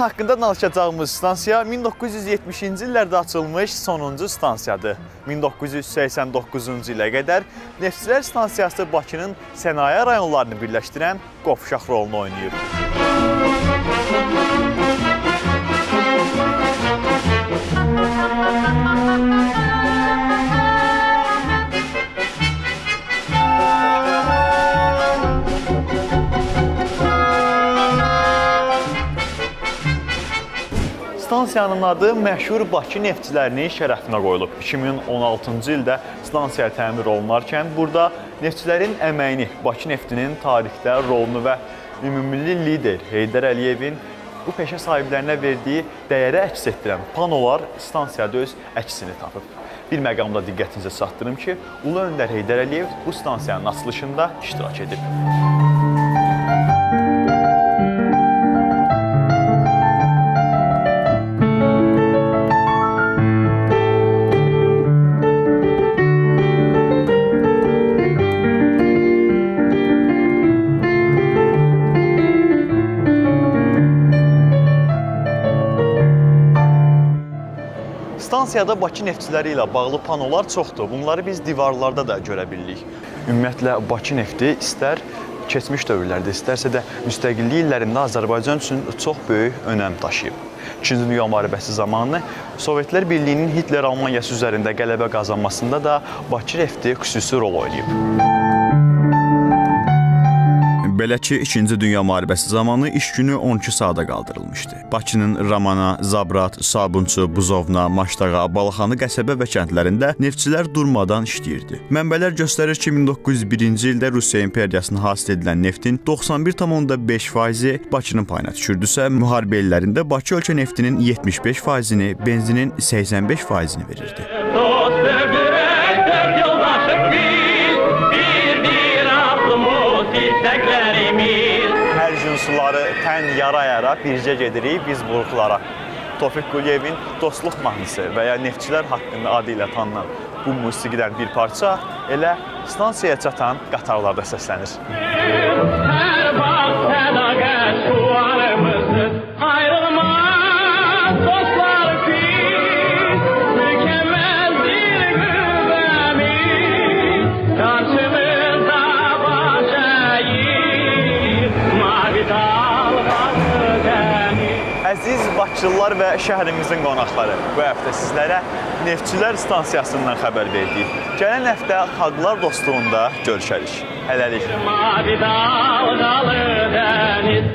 haqqında danışacağımız stansiya 1970-ci illərdə açılmış sonuncu stansiyadır. 1989-cu ilə qədər Neftçilər stansiyası Bakının sənaye rayonlarını birləşdirən qovşaq rolunu oynayır. Stansiyanın adı məşhur Bakı neftçilərinin şərəfinə qoyulub. 2016-cı ildə stansiya təmir olunarkən burada neftçilərin əməyini, Bakı neftinin tarixdə rolunu və ümumilli lider Heydər Əliyevin bu peşə sahiblərinə verdiyi dəyəri əks etdirən panolar stansiyada öz əksini tapıb. Bir məqamda diqqətinizə çatdırım ki, Ulu Öndər Heydər Əliyev bu stansiyanın açılışında iştirak edib. Stansiyada Bakı neftçiləri ilə bağlı panolar çoxdur. Bunları biz divarlarda da görə bilirik. Ümumiyyətlə, Bakı nefti istər keçmiş dövrlərdə, istərsə də müstəqillik illərində Azərbaycan üçün çox böyük önəm daşıyıb. İkinci Dünya müharibəsi zamanı Sovetlər Birliyinin Hitler Almaniyası üzərində qələbə qazanmasında da Bakı nefti xüsusi rol oynayıb. Belə ki, İkinci Dünya müharibəsi zamanı iş günü 12 saata qaldırılmışdı. Bakının Ramana, Zabrat, Sabunçu, Buzovna, Maşdağa, Balaxanı qəsəbə və kəndlərində neftçilər durmadan işləyirdi. Mənbələr göstərir ki, 1901-ci ildə Rusiya imperiyasına hasil edilən neftin 91,5%-i Bakının payına düşürdüsə, müharibə illərində Bakı ölkə neftinin 75%-ni, benzinin 85%-ni verirdi. Hər gün suları tən yara-yara bircə gedirik biz buruqlara. Tofiq Quliyevin Dostluq mahnısı və ya neftçilər haqqında adı ilə tanınan bu musiqidən bir parça elə stansiyaya çatan qatarlarda səslənir. Hər vaxt sədaqət suarımızdır, ayrılmaz dostlar biz, mükəmməl bir qüvvəmiz, qarşımızda baş əyir, mavi dalğalı dəniz. Əziz Bakılılar və şəhərimizin qonaqları, bu həftə sizlərə Neftçilər stansiyasından xəbər verdik. Gələn həftə Xalqlar Dostluğunda görüşərik. Hələlik. Mavi dalğalı dəniz,